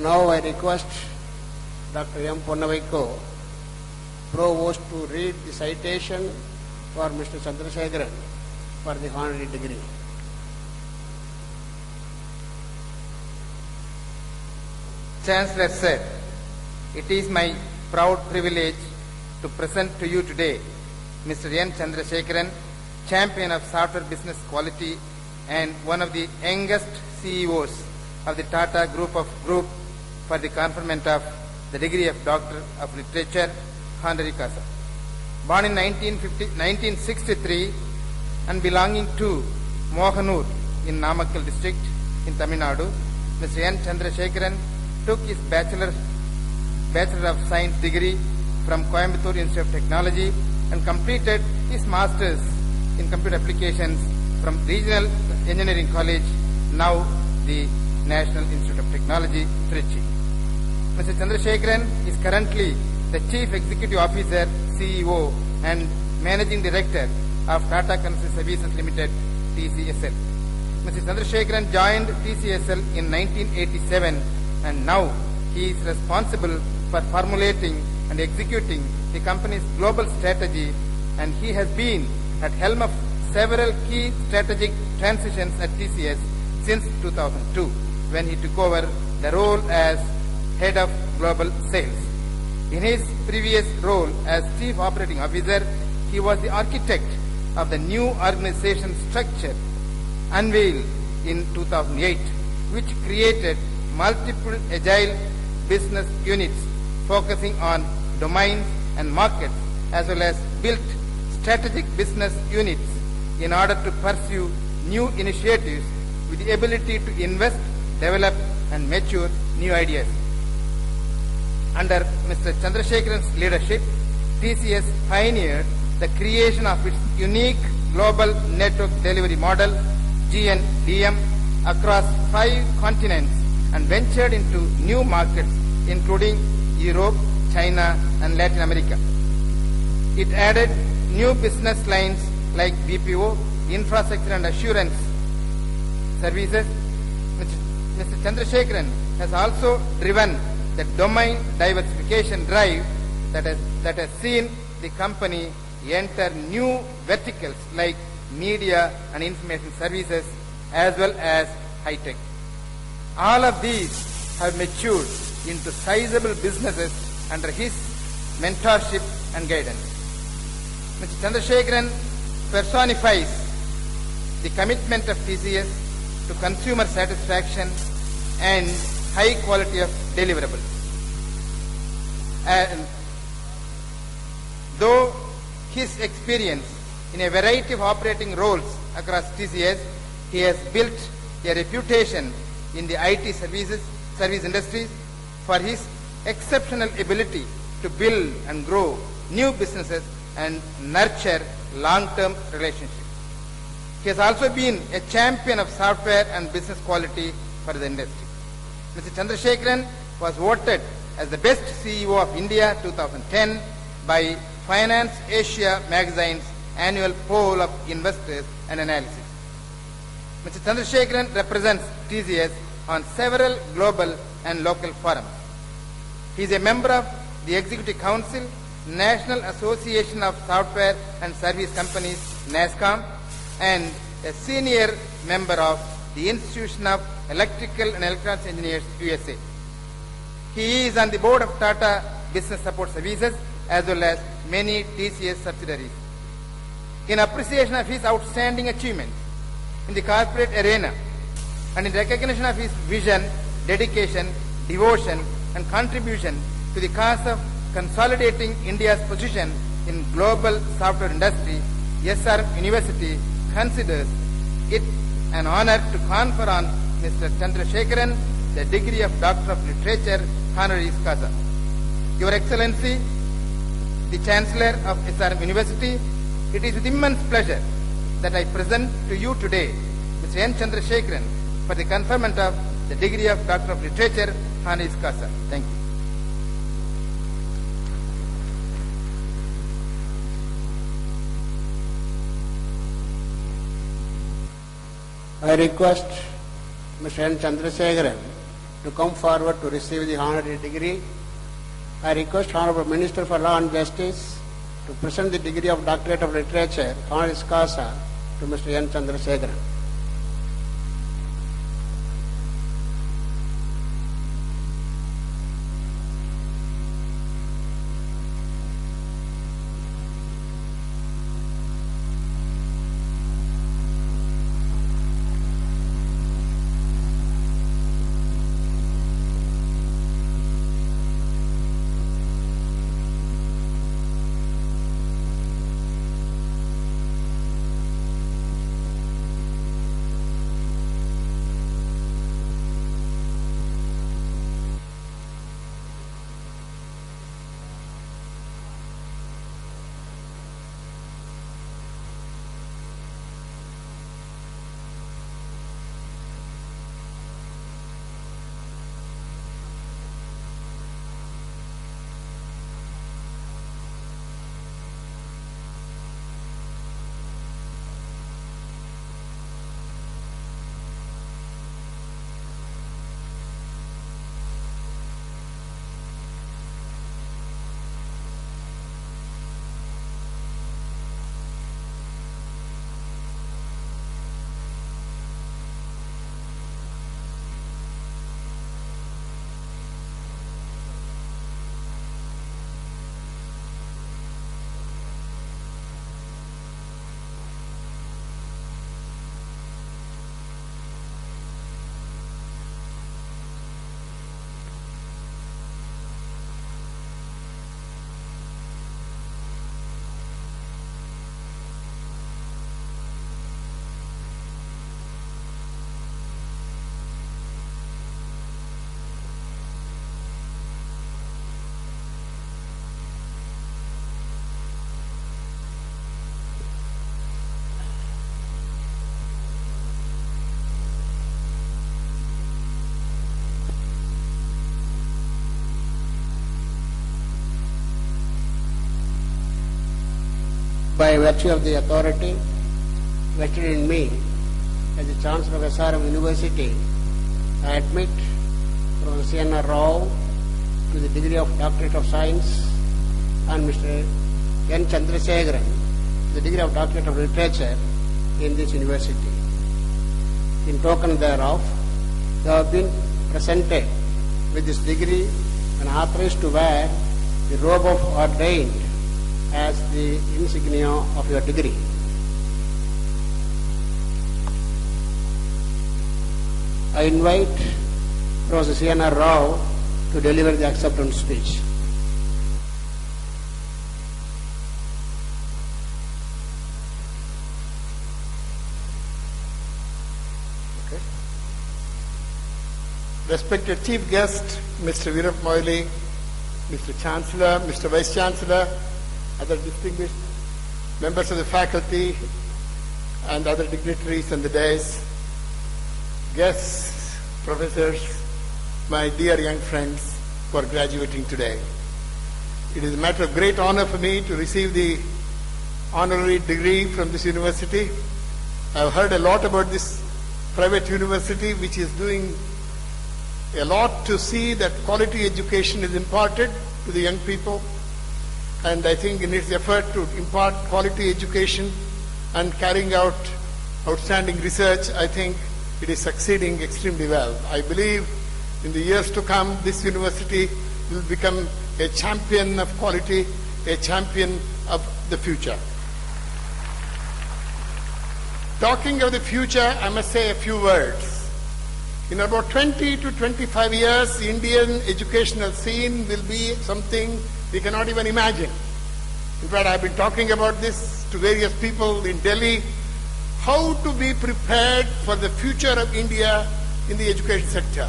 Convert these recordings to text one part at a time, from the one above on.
Now I request Dr. M. Ponnavaiko, Provost, to read the citation for Mr. Chandrasekharan for the honorary degree. Chancellor Sir, it is my proud privilege to present to you today Mr. N. Chandrasekharan, champion of software business quality and one of the youngest CEOs of the Tata Group for the conferment of the degree of Doctor of Literature, honorary causa. Born in 1963 and belonging to Mohanur in Namakkal district in Tamil Nadu, Mr. N. Chandrasekharan took his Bachelor of Science degree from Coimbatore Institute of Technology and completed his Masters in Computer Applications from Regional Engineering College, now the National Institute of Technology, Trichy. Mr. Chandrasekharan is currently the Chief Executive Officer, CEO and Managing Director of Tata Consultancy Services Limited, TCSL. Mr. Chandrasekharan joined TCSL in 1987 and now he is responsible for formulating and executing the company's global strategy, and he has been at helm of several key strategic transitions at TCS since 2002, when he took over the role as Head of Global Sales. In his previous role as Chief Operating Officer, he was the architect of the new organization structure unveiled in 2008, which created multiple agile business units focusing on domains and markets, as well as built strategic business units in order to pursue new initiatives with the ability to invest, develop and mature new ideas. Under Mr. Chandrasekharan's leadership, TCS pioneered the creation of its unique global network delivery model, GNDM, across 5 continents and ventured into new markets including Europe, China and Latin America. It added new business lines like BPO, infrastructure and assurance services. Mr. Chandrasekharan has also driven the domain diversification drive that has seen the company enter new verticals like media and information services as well as high tech. All of these have matured into sizable businesses under his mentorship and guidance. Mr. Chandrasekharan personifies the commitment of TCS to consumer satisfaction and high quality of deliverables. And though his experience in a variety of operating roles across TCS, he has built a reputation in the IT service industries for his exceptional ability to build and grow new businesses and nurture long-term relationships. He has also been a champion of software and business quality for the industry. Mr. Chandrasekharan was voted as the best CEO of India 2010 by Finance Asia magazine's annual poll of investors and analysis. Mr. Chandrasekharan represents TCS on several global and local forums. He is a member of the Executive Council, National Association of Software and Service Companies, NASSCOM, and a senior member of the Institution of Electrical and Electronics Engineers, USA. He is on the board of Tata Business Support Services as well as many TCS subsidiaries. In appreciation of his outstanding achievements in the corporate arena and in recognition of his vision, dedication, devotion and contribution to the cause of consolidating India's position in global software industry, SRM University considers it an honor to confer on Mr. Chandrasekharan the degree of Doctor of Literature, honoris causa. Your Excellency, the Chancellor of SRM University, it is with immense pleasure that I present to you today Mr. N. Chandrasekharan for the conferment of the degree of Doctor of Literature, honoris causa. Thank you. I request Mr. N. Chandrasekharan to come forward to receive the honorary degree. I request Honorable Minister for Law and Justice to present the degree of Doctorate of Literature, honoris causa, to Mr. N. Chandrasekharan. By virtue of the authority vested in me as the Chancellor of SRM University, I admit Professor C.N.R. Rao to the degree of Doctorate of Science and Mr. N. Chandrasekharan to the degree of Doctorate of Literature in this university. In token thereof, they have been presented with this degree and authorized to wear the robe of ordained as the insignia of your degree. I invite Professor C.N.R. Rao to deliver the acceptance speech. Okay. Respected Chief Guest, Mr. Veerap Moily, Mr. Chancellor, Mr. Vice Chancellor, other distinguished members of the faculty and other dignitaries on the dais, guests, professors, my dear young friends who are graduating today. It is a matter of great honor for me to receive the honorary degree from this university. I have heard a lot about this private university which is doing a lot to see that quality education is imparted to the young people. And I think in its effort to impart quality education and carrying out outstanding research, I think it is succeeding extremely well. I believe in the years to come, this university will become a champion of quality, a champion of the future. Talking of the future, I must say a few words. In about 20 to 25 years, the Indian educational scene will be something we cannot even imagine. In fact, I've been talking about this to various people in Delhi, how to be prepared for the future of India in the education sector.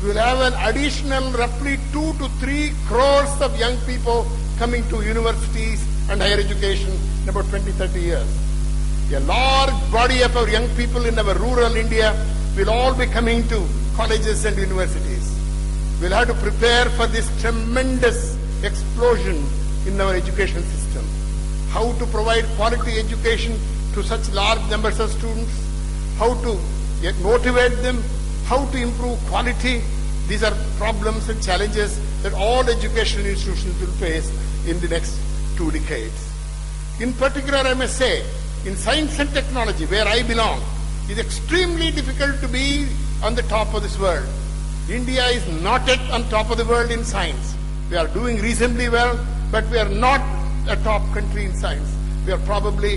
We will have an additional roughly 2 to 3 crores of young people coming to universities and higher education in about 20-30 years. A large body of our young people in our rural India will all be coming to colleges and universities. We'll have to prepare for this tremendous explosion in our education system. How to provide quality education to such large numbers of students, how to motivate them, how to improve quality, These are problems and challenges that all educational institutions will face in the next 2 decades. In particular, I must say, in science and technology, where I belong, it is extremely difficult to be on the top of this world. India is not yet on top of the world in science. We are doing reasonably well, but we are not a top country in science. We are probably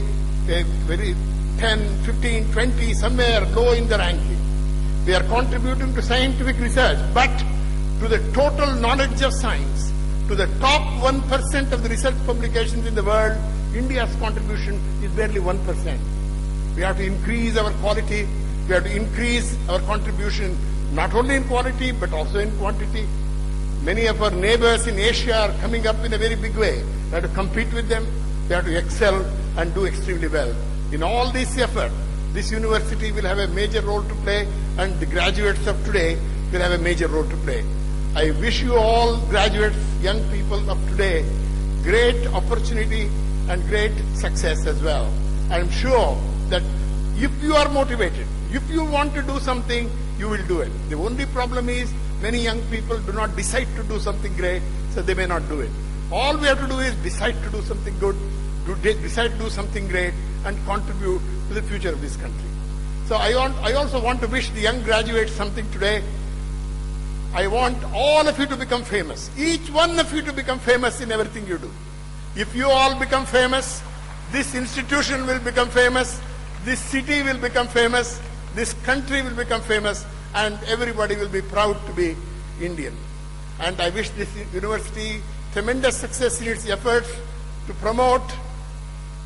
a very 10, 15, 20, somewhere low in the ranking. We are contributing to scientific research, but to the total knowledge of science, to the top 1% of the research publications in the world, India's contribution is barely 1%. We have to increase our quality, we have to increase our contribution, not only in quality, but also in quantity. Many of our neighbors in Asia are coming up in a very big way. We have to compete with them, we have to excel and do extremely well. In all this effort, this university will have a major role to play, and the graduates of today will have a major role to play. I wish you all graduates, young people of today, great opportunity and great success as well. I am sure that if you are motivated, if you want to do something, you will do it. The only problem is many young people do not decide to do something great, so they may not do it. All we have to do is decide to do something good, decide to do something great, and contribute to the future of this country. So I also want to wish the young graduates something today. I want all of you to become famous. Each one of you to become famous in everything you do. If you all become famous, this institution will become famous, this city will become famous, this country will become famous, and everybody will be proud to be Indian. And I wish this university tremendous success in its efforts to promote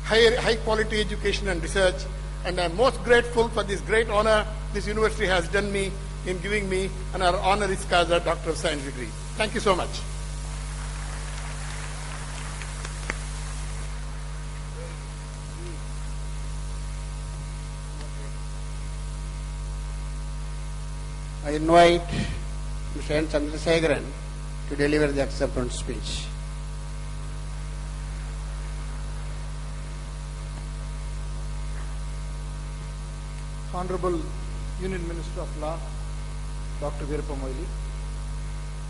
high quality education and research. And I am most grateful for this great honor this university has done me in giving me an honoris causa Doctor of Science degree. Thank you so much. I invite Mr. N. Chandrasekharan to deliver the acceptance speech. Honorable Union Minister of Law, Dr. Veerappa Moily,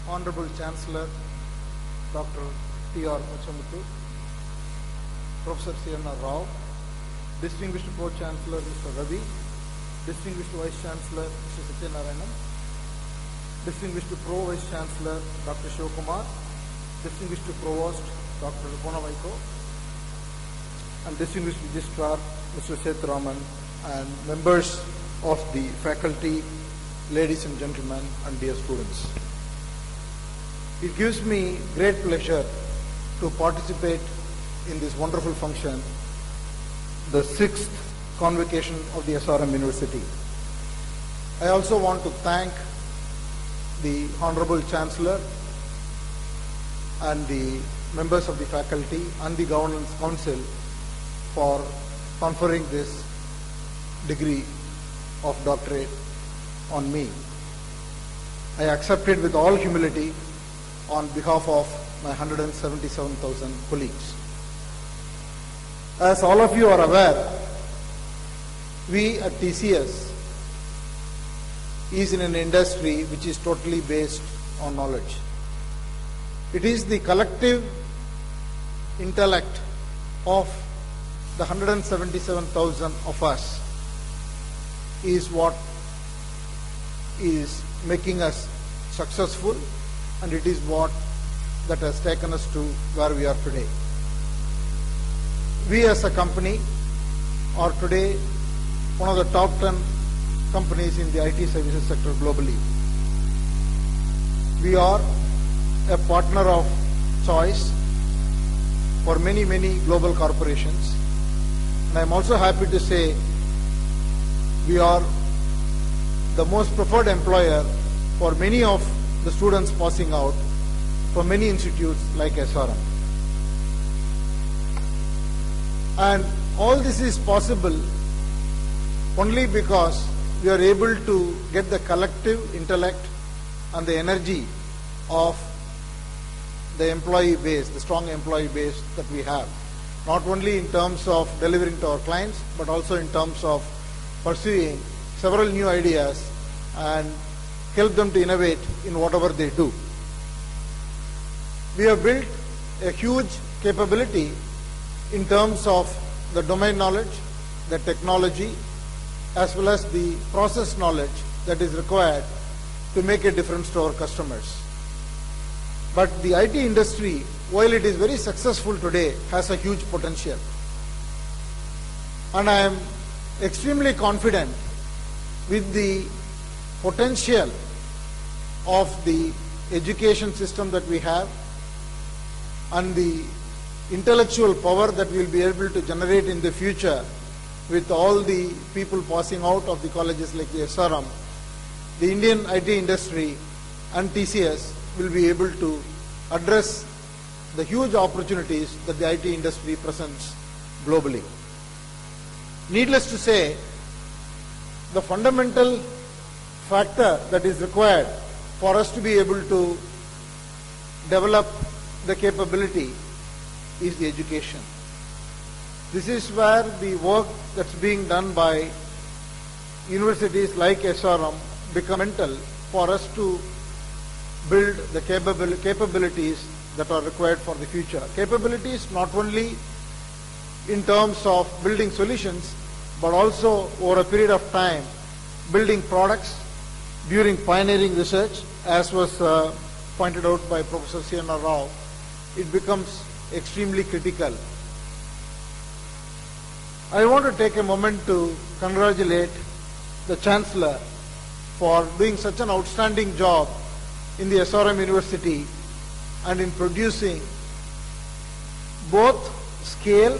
Honorable Chancellor, Dr. T.R. Muchamuthu, Professor C.N.R. Rao, Distinguished Pro-Chancellor, Mr. Ravi, Distinguished Vice-Chancellor, Mr. Satyanarayanan, Distinguished Pro-Vice-Chancellor, Dr. Shivakumar, Distinguished Provost, Dr. Ponavaiko, and Distinguished Registrar, Mr. Sethuraman, and members of the faculty, ladies and gentlemen, and dear students. It gives me great pleasure to participate in this wonderful function, the 6th convocation of the SRM University. I also want to thank the Honorable Chancellor and the members of the faculty and the Governance Council for conferring this degree of doctorate on me. I accept it with all humility on behalf of my 177,000 colleagues. As all of you are aware, we at TCS is in an industry which is totally based on knowledge. It is the collective intellect of the 177,000 of us is what is making us successful, and it is what that has taken us to where we are today. We as a company are today one of the top 10 companies in the IT services sector globally. We are a partner of choice for many, many global corporations. And I'm also happy to say we are the most preferred employer for many of the students passing out from many institutes like SRM. And all this is possible only because we are able to get the collective intellect and the energy of the employee base, the strong employee base that we have, not only in terms of delivering to our clients, but also in terms of pursuing several new ideas and help them to innovate in whatever they do. We have built a huge capability in terms of the domain knowledge, the technology, as well as the process knowledge that is required to make a difference to our customers. But the IT industry, while it is very successful today, has a huge potential. And I am extremely confident with the potential of the education system that we have and the intellectual power that we will be able to generate in the future with all the people passing out of the colleges like the SRM, the Indian IT industry and TCS will be able to address the huge opportunities that the IT industry presents globally. Needless to say, the fundamental factor that is required for us to be able to develop the capability is the education. This is where the work that's being done by universities like SRM become mental for us to build the capabilities that are required for the future. Capabilities not only in terms of building solutions, but also over a period of time, building products during pioneering research, as was pointed out by Professor C.N.R. Rao. It becomes extremely critical. I want to take a moment to congratulate the Chancellor for doing such an outstanding job in the SRM University and in producing both scale